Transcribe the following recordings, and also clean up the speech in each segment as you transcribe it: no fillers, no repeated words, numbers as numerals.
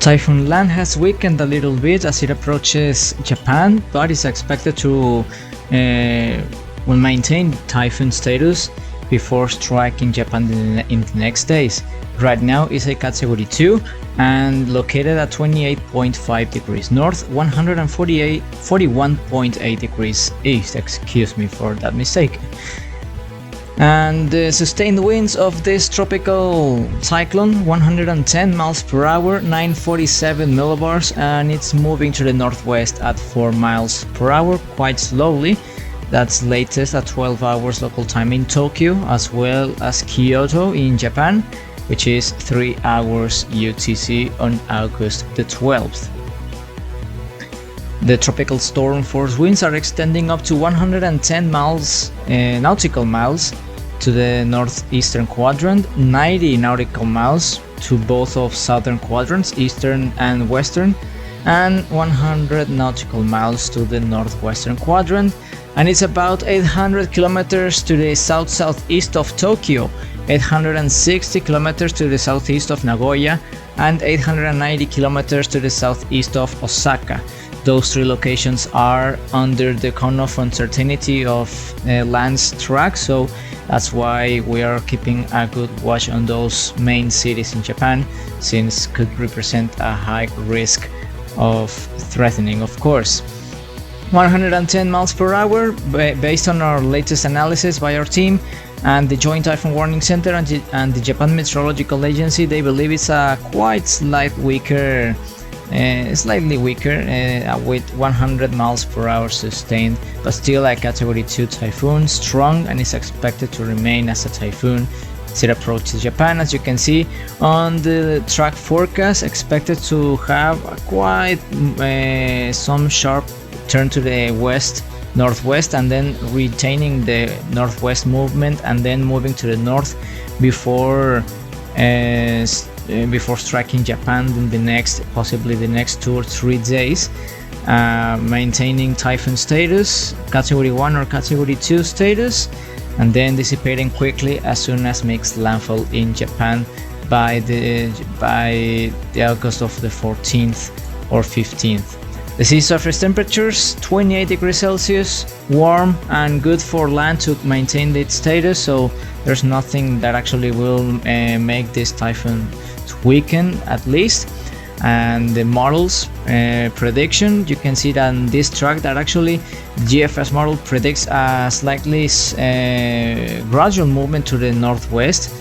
Typhoon Lan has weakened a little bit as it approaches Japan, but is expected to will maintain typhoon status before striking Japan in the next days. Right now it's a category 2 and located at 28.5 degrees north, 41.8 degrees east, excuse me for that mistake. And the sustained winds of this tropical cyclone, 110 miles per hour, 947 millibars, and it's moving to the northwest at 4 miles per hour quite slowly. That's latest at 12 hours local time in Tokyo, as well as Kyoto in Japan, which is 3 hours UTC on August the 12th. The tropical storm force winds are extending up to 110 nautical miles to the northeastern quadrant, 90 nautical miles to both of southern quadrants, eastern and western, and 100 nautical miles to the northwestern quadrant, and it's about 800 kilometers to the south-southeast of Tokyo, 860 kilometers to the southeast of Nagoya, and 890 kilometers to the southeast of Osaka. Those three locations are under the cone of uncertainty of Lan's track, so that's why we are keeping a good watch on those main cities in Japan, since could represent a high risk of threatening, of course. 110 miles per hour, based on our latest analysis by our team and the Joint Typhoon Warning Center and the Japan Meteorological Agency, they believe it's a slightly weaker with 100 miles per hour sustained, but still a category 2 typhoon, strong, and is expected to remain as a typhoon as it approaches Japan. As you can see on the track forecast, expected to have some sharp turn to the northwest, and then retaining the northwest movement and then moving to the north before striking Japan in possibly the next 2 or 3 days, maintaining typhoon status, category 1 or category 2 status, and then dissipating quickly as soon as makes landfall in Japan by the August of the 14th or 15th. The sea surface temperatures 28 degrees Celsius, warm and good for land to maintain its status, so there's nothing that actually will make this typhoon weaken, at least. And the models prediction, you can see that in this track that actually GFS model predicts a slightly gradual movement to the northwest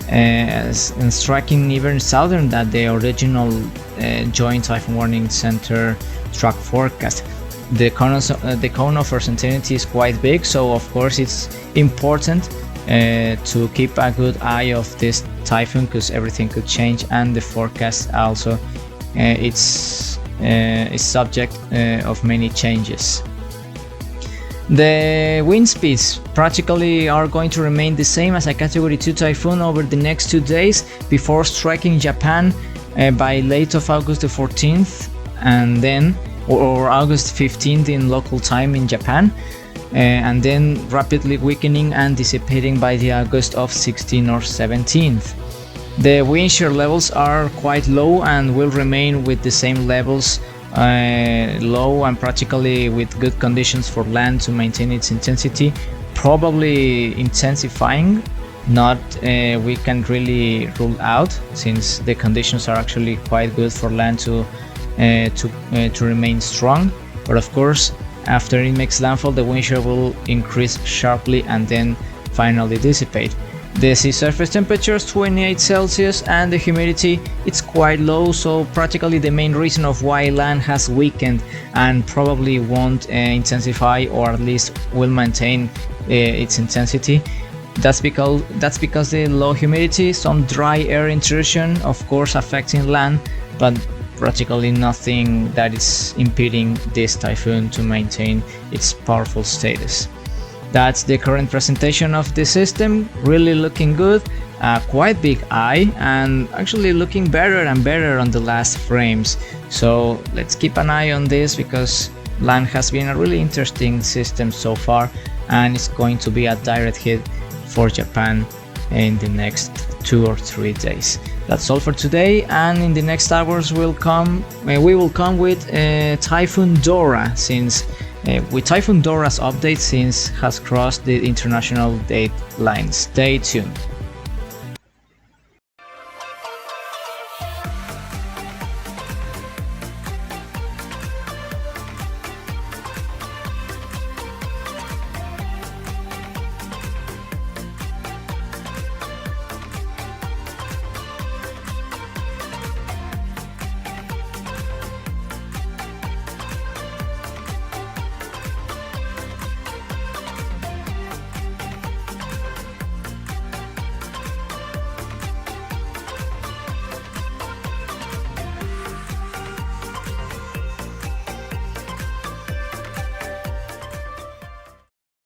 and striking even southern than the original Joint Typhoon Warning Center track forecast. The cone of uncertainty is quite big, so of course it's important to keep a good eye of this typhoon, because everything could change, and the forecast also is subject of many changes. The wind speeds practically are going to remain the same as a category 2 typhoon over the next 2 days before striking Japan by late of August the 14th and then or August 15th in local time in Japan, and then rapidly weakening and dissipating by the August of 16th or 17th. The wind shear levels are quite low and will remain with the same levels, low and practically with good conditions for land to maintain its intensity, probably intensifying. Not we can really rule out, since the conditions are actually quite good for land to remain strong. But of course, after it makes landfall, the wind shear will increase sharply and then finally dissipate. The sea surface temperature is 28 Celsius and the humidity it's quite low, so practically the main reason of why land has weakened and probably won't intensify, or at least will maintain its intensity. That's because the low humidity, some dry air intrusion, of course affecting land, but practically nothing that is impeding this typhoon to maintain its powerful status. That's the current presentation of the system, really looking good, quite big eye, and actually looking better and better on the last frames. So let's keep an eye on this, because land has been a really interesting system so far, and it's going to be a direct hit for Japan in the next 2 or 3 days. That's all for today, and in the next hours we will come with Typhoon Dora, since with Typhoon Dora's update since has crossed the international date line. Stay tuned.